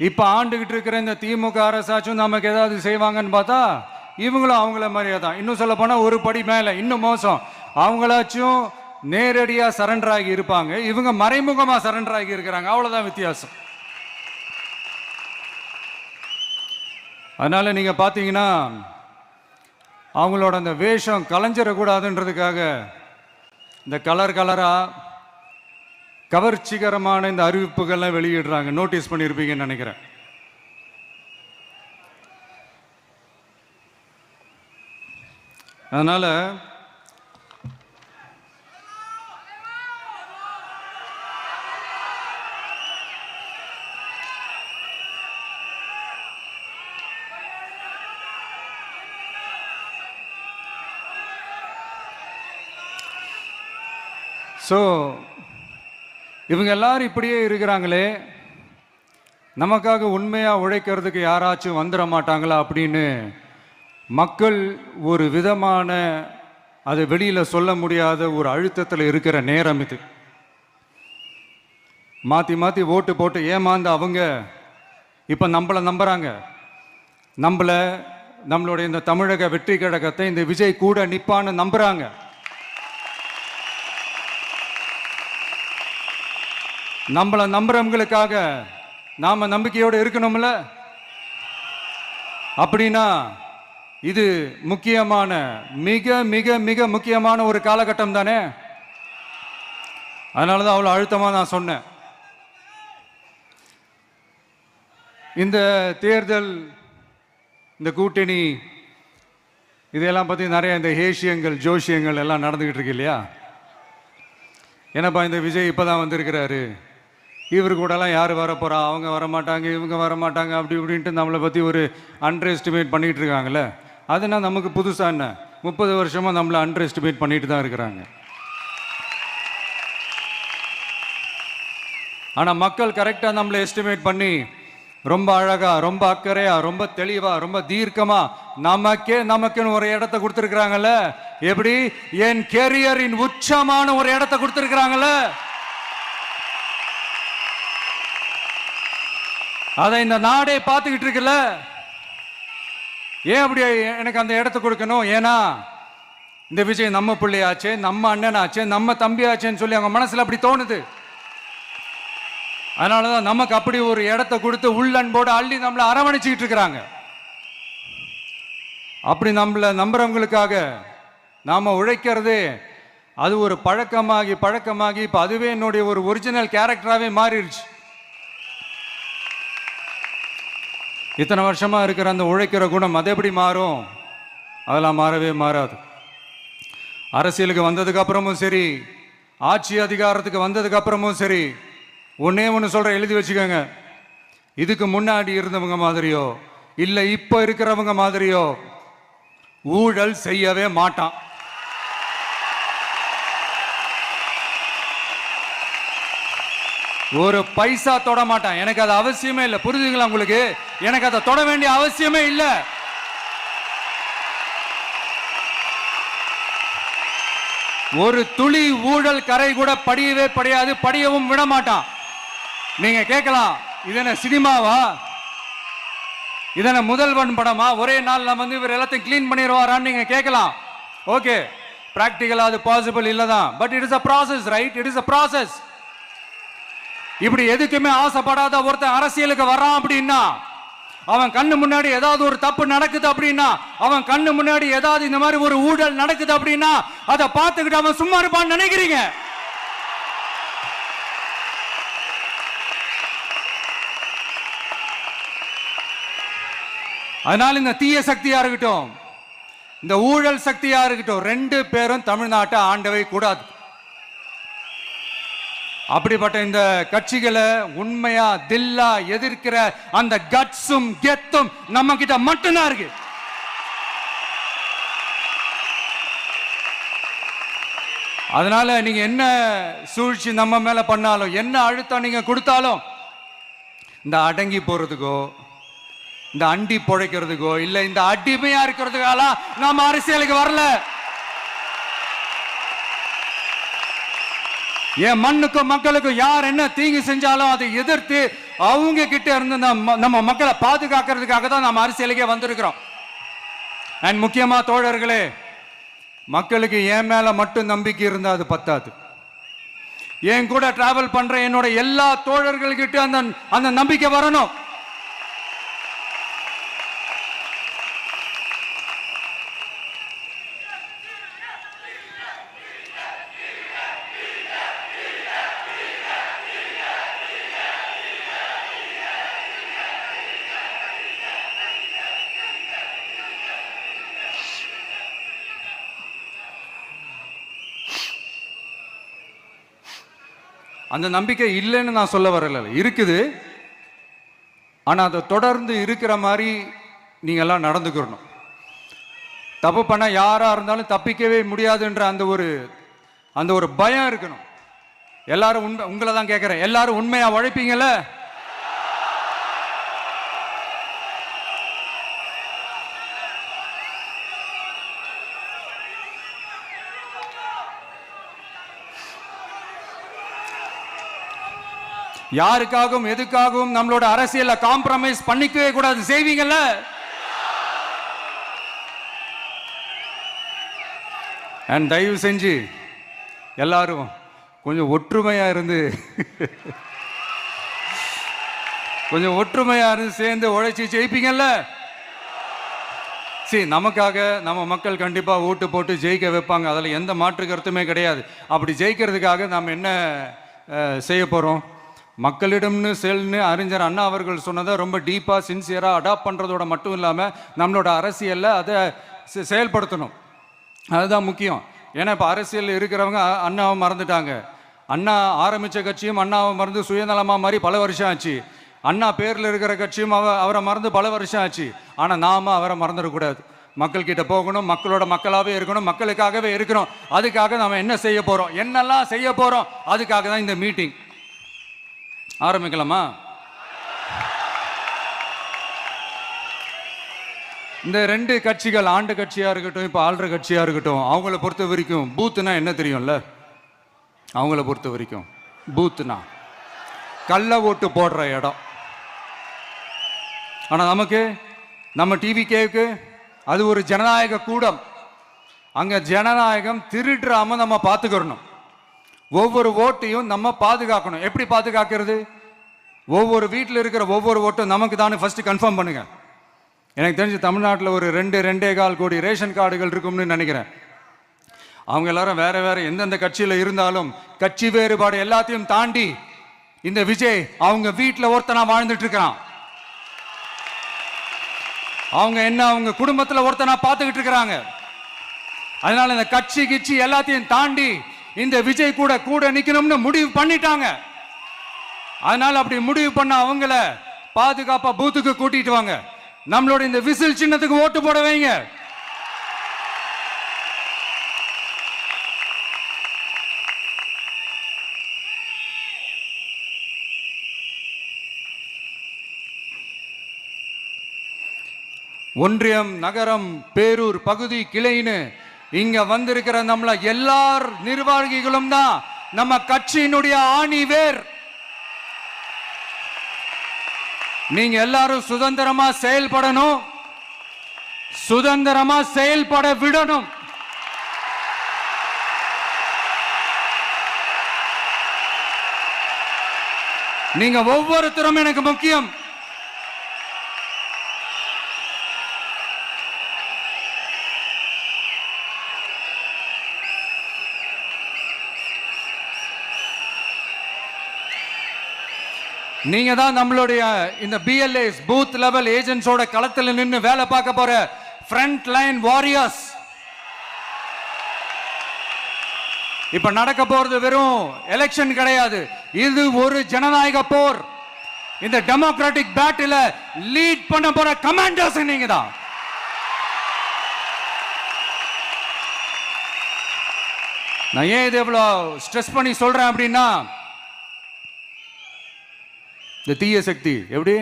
இப்ப ஆண்டுகிட்டு இருக்கிற இந்த திமுக அரசாச்சும் நமக்கு ஏதாவது செய்வாங்கன்னு பார்த்தா இவங்களும் அவங்கள மாதிரியே தான். இன்னும் சொல்ல போனா ஒரு படி மேல, இன்னும் மோசம். அவங்களாச்சும் நேரடியா சரண்டர் ஆகி இருப்பாங்க, இவங்க மறைமுகமா சரண்டர் ஆகி இருக்கிறாங்க. அவ்வளவுதான் வித்தியாசம். அதனால நீங்க பாத்தீங்கன்னா அவங்களோட அந்த வேஷம் கலைஞ்சிடக்கூடாதுன்றதுக்காக இந்த கலர் கலரா கவர்ச்சிகரமான இந்த அறிவிப்புகள்லாம் வெளியிடுறாங்க. நோட்டீஸ் பண்ணியிருப்பீங்கன்னு நினைக்கிறேன். அதனால இவங்க எல்லாரும் இப்படியே இருக்கிறாங்களே, நமக்காக உண்மையாக உழைக்கிறதுக்கு யாராச்சும் வந்துட மாட்டாங்களா அப்படின்னு மக்கள் ஒரு விதமான அதை வெளியில் சொல்ல முடியாத ஒரு அழுத்தத்தில் இருக்கிற நேரம் இது. மாற்றி மாற்றி ஓட்டு போட்டு ஏமாந்து அவங்க இப்போ நம்மளை நம்புகிறாங்க. நம்மளுடைய இந்த தமிழக வெற்றி கழகத்தை இந்த விஜய் கூட நிற்பான்னு நம்புகிறாங்க. நம்மளை நம்புறவங்களுக்காக நாம நம்பிக்கையோடு இருக்கணும்ல. அப்படின்னா இது முக்கியமான மிக மிக மிக முக்கியமான ஒரு காலகட்டம் தானே. அதனாலதான் அவ்வளவு அழுத்தமா நான் சொன்னேன். இந்த தேர்தல், இந்த கூட்டணி, இதெல்லாம் பத்தி நிறைய இந்த ஹேஷியங்கள் ஜோஷியங்கள் எல்லாம் நடந்துகிட்டு இருக்கு இல்லையா. என்னப்பா இந்த விஜய் இப்பதான் வந்திருக்கிறாரு, இவர் கூடலாம் யார் வரப்போகிறா, அவங்க வரமாட்டாங்க, இவங்க வரமாட்டாங்க, அப்படி இப்படின்ட்டு நம்மளை பற்றி ஒரு அண்டர் எஸ்டிமேட் பண்ணிகிட்டு இருக்காங்கல்ல. அதுனா நமக்கு புதுசாக என்ன, 30 வருஷமாக நம்மளை அண்டர் எஸ்டிமேட் பண்ணிட்டு தான் இருக்கிறாங்க. ஆனால் மக்கள் கரெக்டாக நம்மளை எஸ்டிமேட் பண்ணி ரொம்ப அழகாக, ரொம்ப அக்கறையாக, ரொம்ப தெளிவாக, ரொம்ப தீர்க்கமாக நமக்குன்னு ஒரு இடத்த கொடுத்துருக்குறாங்கல்ல. எப்படி, என் கேரியரின் உச்சமான ஒரு இடத்த கொடுத்துருக்குறாங்கல்ல. அதை இந்த நாடே பார்த்துக்கிட்டு இருக்குல்ல. ஏன் அப்படி எனக்கு அந்த இடத்த கொடுக்கணும்? ஏன்னா இந்த விஜய் நம்ம பிள்ளையாச்சே, நம்ம அண்ணனாச்சே, நம்ம தம்பியாச்சேன்னு சொல்லி அவங்க மனசுல அப்படி தோணுது. அதனாலதான் நமக்கு அப்படி ஒரு இடத்த கொடுத்து உள்ளன்போடு அள்ளி நம்மளை அரவணைச்சிக்கிட்டு இருக்கிறாங்க. அப்படி நம்மளை நம்புறவங்களுக்காக நாம உழைக்கிறதே அது ஒரு பழக்கமாகி இப்ப அதுவே என்னுடைய ஒரு ஒரிஜினல் கேரக்டராகவே மாறிடுச்சு. இத்தனை வருஷமா இருக்கிற அந்த உழைக்கிற குணம் அது எப்படி மாறும்? அதெல்லாம் மாறவே மாறாது. அரசியலுக்கு வந்ததுக்கு அப்புறமும் சரி, ஆட்சி அதிகாரத்துக்கு வந்ததுக்கு அப்புறமும் சரி, ஒன்னே ஒன்று சொல்ற, எழுதி வச்சுக்கோங்க. இதுக்கு முன்னாடி இருந்தவங்க மாதிரியோ இல்லை இப்போ இருக்கிறவங்க மாதிரியோ ஊழல் செய்யவே மாட்டான். ஒரு பைசா தொட மாட்டான். எனக்கு அது அவசியமே இல்லை. புரிஞ்சுங்களா உங்களுக்கு? எனக்கு அதை தொட வேண்டிய அவசியமே இல்லை. ஒரு துளி ஊழல் கரை கூட படியவே படியாது, படியவும் விட மாட்டான். நீங்க கேட்கலாம், இது என்ன சினிமாவா, இது என்ன முதல்வன் படமா, ஒரே நாள் நம்ம இவர் எல்லாத்தையும் கிளீன் பண்ணிடுவாரான்னு நீங்க கேட்கலாம். ஓகே, பிராக்டிகலா அது பாசிபிள் இல்லதான். But it is a process, right? It is a process. இப்படி எதுக்குமே ஆசைப்படாத ஒருத்தன் அரசியலுக்கு வரான் அப்படின்னா, அவன் கண்ணு முன்னாடி ஏதாவது ஒரு தப்பு நடக்குது அப்படின்னா, அவன் கண்ணு முன்னாடி ஏதாவது இந்த மாதிரி ஒரு ஊழல் நடக்குது அப்படின்னா, அதை பார்த்துக்கிட்டு அவன் சும்மா இருப்பான்னு நினைக்கிறீங்க? அதனால இந்த தீய சக்தியா இருக்கட்டும், இந்த ஊழல் சக்தியா இருக்கட்டும், ரெண்டு பேரும் தமிழ்நாட்டை ஆண்டவை கூடாது. அப்படிப்பட்ட இந்த கட்சிகளை உண்மையா தில்லா எதிர்க்கிற அந்த கட்ஸும் கெத்தும் நம்ம கிட்ட மட்டும்தான் இருக்கு. அதனால நீங்க என்ன சூழ்ச்சி நம்ம மேல பண்ணாலும், என்ன அழுத்தம் நீங்க கொடுத்தாலும், இந்த அடங்கி போறதுக்கோ, இந்த அண்டி பொழைக்கிறதுக்கோ, இல்ல இந்த அடிமையா இருக்கிறதுக்கால நாம அரசியலுக்கு வரல. என் மண்ணுக்கும் மக்களுக்கும் யார் என்ன தீங்கு செஞ்சாலும் அதை எதிர்த்து அவங்க கிட்ட இருந்து நம்ம மக்களை பாதுகாக்கிறதுக்காக தான் நம்ம அரசியலுக்கே வந்திருக்கிறோம். அண்ட் முக்கியமா தோழர்களே, மக்களுக்கு என் மேல மட்டும் நம்பிக்கை இருந்தா அது பத்தாது. என் கூட டிராவல் பண்ற என்னோட எல்லா தோழர்கள்கிட்ட அந்த நம்பிக்கை வரணும். அந்த நம்பிக்கை இல்லைன்னு நான் சொல்ல வரல, இருக்குது. ஆனால் அதை தொடர்ந்து இருக்கிற மாதிரி நீங்க எல்லாம் நடந்துக்கணும். தப்பு பண்ண யாரா இருந்தாலும் தப்பிக்கவே முடியாதுன்ற அந்த ஒரு பயம் இருக்கணும். எல்லாரும் உங்களை தான் கேட்கிறேன், எல்லாரும் உண்மையா உழைப்பீங்கல்ல? யாருக்காகவும் எதுக்காகவும் நம்மளோட அரசியல காம்ப்ரமைஸ் பண்ணிக்கவே கூடாது, செய்வீங்கல்ல? அண்ட் தயவு செஞ்சு எல்லாரும் கொஞ்சம் ஒற்றுமையா இருந்து சேர்ந்து உழைச்சி ஜெயிப்பீங்கல்ல? சரி, நமக்காக நம்ம மக்கள் கண்டிப்பா ஓட்டு போட்டு ஜெயிக்க வைப்பாங்க, அதுல எந்த மாற்று கருத்துமே கிடையாது. அப்படி ஜெயிக்கிறதுக்காக நாம் என்ன செய்ய போறோம்? மக்களிடம்னு செல்னு அறிஞர் அண்ணா அவர்கள் சொன்னதை ரொம்ப டீப்பாக சின்சியராக அடாப்ட் பண்ணுறதோட மட்டும் இல்லாமல் நம்மளோட அரசியலில் அதை செயல்படுத்தணும். அதுதான் முக்கியம். ஏன்னா இப்போ அரசியல் இருக்கிறவங்க அண்ணாவை மறந்துட்டாங்க. அண்ணா ஆரம்பித்த கட்சியும் அண்ணாவை மறந்து சுயநலமாக மாதிரி பல வருஷம் ஆச்சு. அண்ணா பேரில் இருக்கிற கட்சியும் அவரை மறந்து பல வருஷம் ஆச்சு. ஆனால் நாம அவரை மறந்துடக்கூடாது. மக்கள்கிட்ட போகணும், மக்களோட மக்களாகவே இருக்கணும், மக்களுக்காகவே இருக்கணும். அதுக்காக நம்ம என்ன செய்ய போகிறோம், என்னெல்லாம் செய்ய போகிறோம், அதுக்காக தான் இந்த மீட்டிங். ஆரம்பிக்கலாமா? இந்த ரெண்டு கட்சிகள், ஆண்டு கட்சியா இருக்கட்டும், இப்ப ஆள்ற கட்சியா இருக்கட்டும், அவங்கள பொறுத்த வரைக்கும் பூத்துனா என்ன தெரியும்ல? அவங்கள பொறுத்த வரைக்கும் பூத்துனா கள்ள ஓட்டு போடுற இடம். ஆனா நமக்கு, நம்ம டிவிகேவுக்கு அது ஒரு ஜனநாயக கூடம். அங்க ஜனநாயகம் திருடுறாம நம்ம பார்த்துக்கிறணும். ஒவ்வொரு ஓட்டையும் நம்ம பாதுகாக்கணும். எப்படி பாதுகாக்கிறது? ஒவ்வொரு வீட்டில் இருக்கிற ஒவ்வொரு ஓட்டும் நமக்கு தானே ஃபர்ஸ்ட் கன்ஃபார்ம் பண்ணுங்க. எனக்கு தெரிஞ்சு தமிழ்நாட்டில் ஒரு 2.25 கோடி ரேஷன் கார்டுகள் இருக்கும்னு நினைக்கிறேன். அவங்க எல்லாரும் வேற வேற எந்தெந்த கட்சியில் இருந்தாலும் கட்சி வேறுபாடு எல்லாத்தையும் தாண்டி இந்த விஜய் அவங்க வீட்டில் ஒருத்தனா வாழ்ந்துட்டு இருக்கிறான். அவங்க குடும்பத்தில் ஒருத்தனா பார்த்துக்கிட்டு இருக்கிறாங்க. அதனால இந்த கட்சி கிச்சி எல்லாத்தையும் தாண்டி இந்த விஜய் கூட நிக்கணும்னு முடிவு பண்ணிட்டாங்க. அதனால அப்படி முடிவு பண்ண அவங்கள பாதுகாப்பா பூத்துக்கு கூட்டிட்டு வாங்க. நம்மளோட இந்த விசில் சின்னத்துக்கு ஓட்டு போட வைங்க. ஒன்றியம், நகரம், பேரூர் பகுதி, கிளைன்னு இங்க வந்திருக்கிற நம்மள எல்லார் நிர்வாகிகளும் தான் நம்ம கட்சியினுடைய ஆணி வேர். நீங்க எல்லாரும் சுதந்திரமா செயல்படணும், சுதந்திரமா செயல்பட விடணும். நீங்க ஒவ்வொருத்தரும் எனக்கு முக்கியம். நீங்க தான் நம்மளுடைய இந்த பிஎல்ஏஸ், பூத் லெவல் ஏஜென்ட்ஸோட களத்தில் நின்று வேலை பார்க்க போற ஃப்ரண்ட் லைன் வாரியர்ஸ். இப்ப நடக்க போறது வெறும் எலெக்ஷன் கிடையாது, இது ஒரு ஜனநாயக போர். இந்த டெமோக்ராட்டிக் பேட்டில லீட் பண்ண போற கமாண்டர்ஸ் நீங்க தான். நான் ஏன் இது எவ்வளவு ஸ்ட்ரெஸ் பண்ணி சொல்றேன் அப்படின்னா, இந்த தீய சக்தி எப்படி,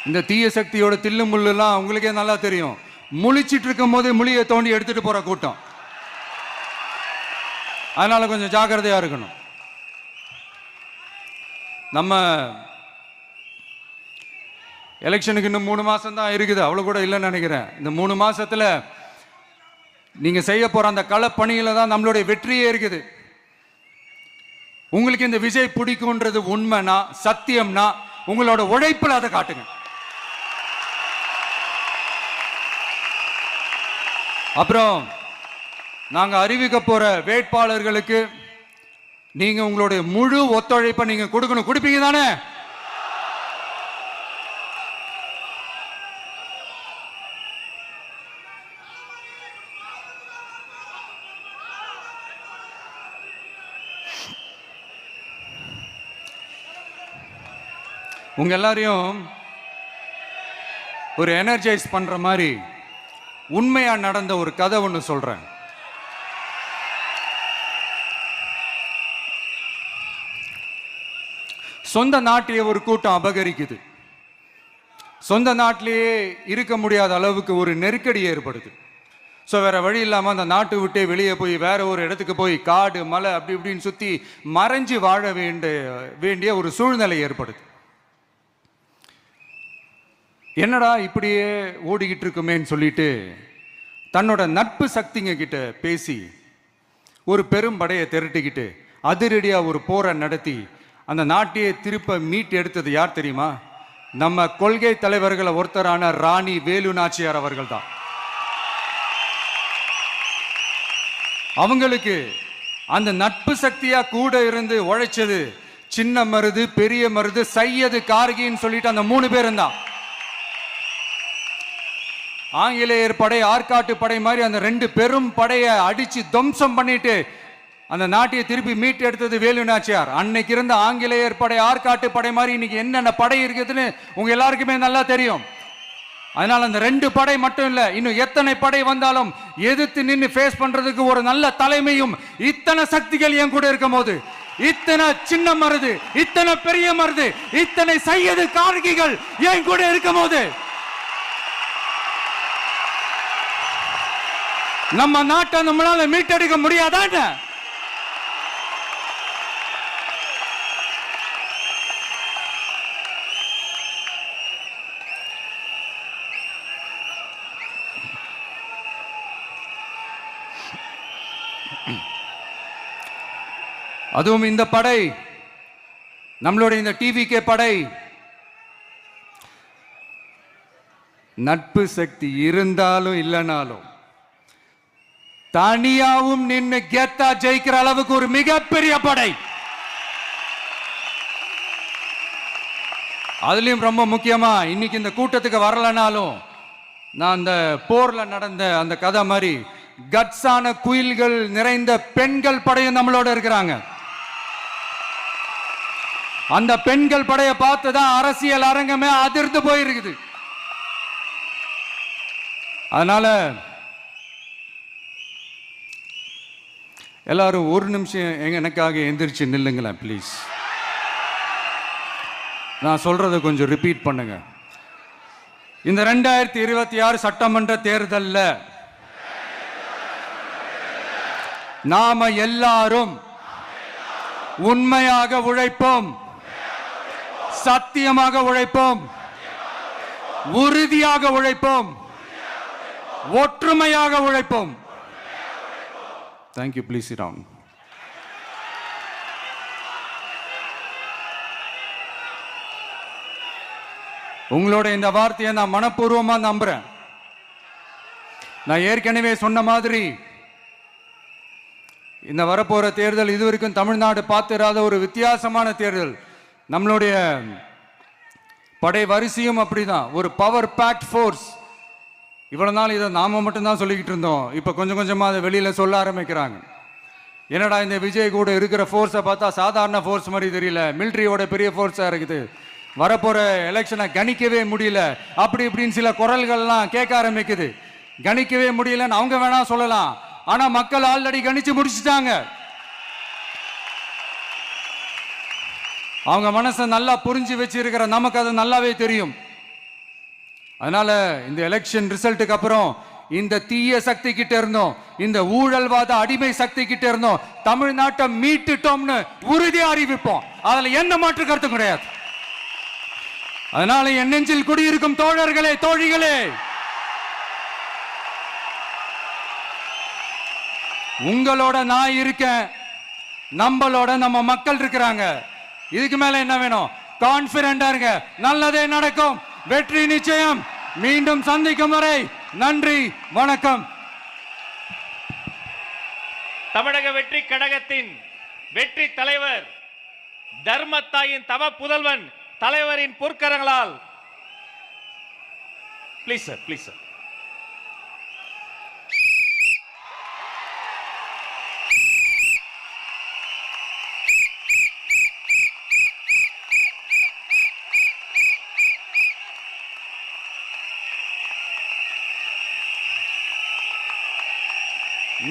இந்த தீய சக்தியோட தில்லு முள்ளுலாம் உங்களுக்கே நல்லா தெரியும். முழிச்சிட்டு இருக்கும் போது முழியை தோண்டி எடுத்துட்டு போற கூட்டம். அதனால கொஞ்சம் ஜாக்கிரதையா இருக்கணும். நம்ம எலெக்ஷனுக்கு இன்னும் 3 மாசம் தான் இருக்குது, அவ்வளவு கூட இல்லைன்னு நினைக்கிறேன். இந்த 3 மாசத்துல நீங்க செய்ய போற அந்த களப்பணியில தான் நம்மளுடைய வெற்றியே இருக்குது. உங்களுக்கு இந்த விஜய் பிடிக்கும்ன்றது உண்மைனா, சத்தியம்னா, உங்களோட உழைப்புல அதை காட்டுங்க. அப்புறம் நாங்க அறிவிக்க போற வேட்பாளர்களுக்கு நீங்க உங்களுடைய முழு ஒத்துழைப்பை நீங்க கொடுக்கணும். கொடுப்பீங்க தானே? உங்க எல்லாரையும் ஒரு எனர்ஜைஸ் பண்ற மாதிரி உண்மையா நடந்த ஒரு கதை ஒன்று சொல்றேன். சொந்த நாட்டையே ஒரு கூட்டம் அபகரிக்குது. சொந்த நாட்டிலேயே இருக்க முடியாத அளவுக்கு ஒரு நெருக்கடி ஏற்படுது. ஸோ வேற வழி இல்லாமல் அந்த நாட்டை விட்டே வெளியே போய் வேற ஒரு இடத்துக்கு போய் காடு மலை அப்படி இப்படின்னு சுற்றி மறைஞ்சு வாழ வேண்டிய ஒரு சூழ்நிலை ஏற்படுது. என்னடா இப்படியே ஓடிக்கிட்டு இருக்குமேன்னு சொல்லிட்டு தன்னோட நட்பு சக்திங்க கிட்ட பேசி ஒரு பெரும் படையை திரட்டிக்கிட்டு அதிரடியா ஒரு போரை நடத்தி அந்த நாட்டையே திருப்ப மீட் எடுத்தது யார் தெரியுமா? நம்ம கொள்கை தலைவர்களை ஒருத்தரான ராணி வேலு நாச்சியார் அவர்கள் தான். அவங்களுக்கு அந்த நட்பு சக்தியா கூட இருந்து உழைச்சது சின்ன மருது, பெரிய மருது, சையது, கார்கின்னு சொல்லிட்டு அந்த 3 பேரும் தான். ஆங்கிலேயர் படை, ஆற்காட்டு படை மாதிரி அந்த 2 பெரும் படையை அடிச்சு துவம்சம் பண்ணிட்டு அந்த நாட்டையை திருப்பி மீட்டு எடுத்தது வேலு நாச்சியார். அன்னைக்கு இருந்த ஆங்கிலேயர் படை, ஆற்காட்டு படை மாதிரி இன்னைக்கு என்னென்ன படை இருக்குதுன்னு உங்க எல்லாருக்குமே நல்லா தெரியும். அதனால அந்த 2 படை மட்டும் இல்ல, இன்னும் எத்தனை படை வந்தாலும் எதிர்த்து நின்று ஃபேஸ் பண்றதுக்கு ஒரு நல்ல தலைமையும் இத்தனை சக்திகள் என் கூட இருக்கும் போது, இத்தனை சின்ன மருது, இத்தனை பெரிய மருது, இத்தனை சையது கார்கிகள் என் கூட இருக்கும் போது நம்ம நாட்டை நம்மளால மீட்டெடுக்க முடியாதா? அதுவும் இந்த படை, நம்மளுடைய இந்த டிவிகே படை நட்பு சக்தி இருந்தாலும் இல்லைனாலும் தனியாவும் நின்று கெத்தா ஜெயிக்கிற அளவுக்கு ஒரு மிகப்பெரிய படை. அதுலயும் ரொம்ப முக்கியமா இன்னைக்கு இந்த கூட்டத்துக்கு வரலனாலும் நான் அந்த போர்ல நடந்த அந்த கதை மாதிரி கட்ஸான குயில்கள் நிறைந்த பெண்கள் படையும் நம்மளோட இருக்கிறாங்க. அந்த பெண்கள் படையை பார்த்துதான் அரசியல் அரங்கமே அதிர்ந்து போயிருக்குது. அதனால எல்லாரும் ஒரு நிமிஷம் எனக்காக எந்திரிச்சு நில்லுங்களேன் ப்ளீஸ். நான் சொல்றதை கொஞ்சம் ரிப்பீட் பண்ணுங்க. இந்த 2026 சட்டமன்ற தேர்தல்ல நாம எல்லாரும் உண்மையாக உழைப்போம், சத்தியமாக உழைப்போம், உறுதியாக உழைப்போம், ஒற்றுமையாக உழைப்போம். Thank you. Please sit down. உங்களோட இந்த வார்த்தையை நான் மனப்பூர்வமா நம்புறேன். நான் ஏற்கனவே சொன்ன மாதிரி இந்த வரப்போற தேர்தல் இதுவரைக்கும் தமிழ்நாடு பார்த்திராத ஒரு வித்தியாசமான தேர்தல். நம்மளுடைய படை வரிசையும் அப்படிதான், ஒரு பவர் பேக்ட் ஃபோர்ஸ். இவ்வளவு நாள் இதை நாம மட்டும்தான் சொல்லிக்கிட்டு இருந்தோம். இப்ப கொஞ்சம் கொஞ்சமா அதை வெளியில சொல்ல ஆரம்பிக்கிறாங்க. என்னடா இந்த விஜய் கூட இருக்கிற ஃபோர்ஸை பார்த்தா சாதாரண ஃபோர்ஸ் மாதிரி தெரியல, மிலிட்ரியோட பெரிய ஃபோர்ஸா இருக்குது, வரப்போற எலெக்ஷனை கணிக்கவே முடியல, அப்படி இப்படின்னு சில குரல்கள்லாம் கேட்க ஆரம்பிக்குது. கணிக்கவே முடியலன்னு அவங்க வேணா சொல்லலாம், ஆனா மக்கள் ஆல்ரெடி கணிச்சு முடிச்சுட்டாங்க. அவங்க மனசை நல்லா புரிஞ்சு வச்சிருக்கிற நமக்கு அது நல்லாவே தெரியும். அதனால இந்த எலெக்ஷன் ரிசல்ட்டுக்கு அப்புறம் இந்த தீய சக்தி கிட்ட இருந்தோம், இந்த ஊழல்வாத அடிமை சக்தி கிட்ட இருந்தோம் தமிழ்நாட்டை மீட்டுட்டோம்னு உறுதியா அறிவிப்போம். அதுல என்ன மாற்று கருத்து கிடையாது. அதனால என் நெஞ்சில் குடியிருக்கும் தோழர்களே, தோழிகளே, உங்களோட நான் இருக்கேன், நம்மளோட நம்ம மக்கள் இருக்கிறாங்க. இதுக்கு மேல என்ன வேணும்? கான்பிடண்டா இருங்க, நல்லதே நடக்கும், வெற்றி நிச்சயம். மீண்டும் சந்திக்கும் வரை நன்றி, வணக்கம். தமிழக வெற்றி கழகத்தின் வெற்றி தலைவர், தர்மத்தாயின் தவ புதல்வன், தலைவரின் பொற்கரங்களால் ப்ளீஸ் சார், ப்ளீஸ் சார்.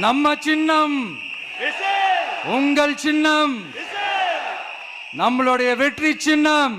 நம்ம சின்னம் உங்கள் சின்னம், நம்மளுடைய வெற்றி சின்னம்.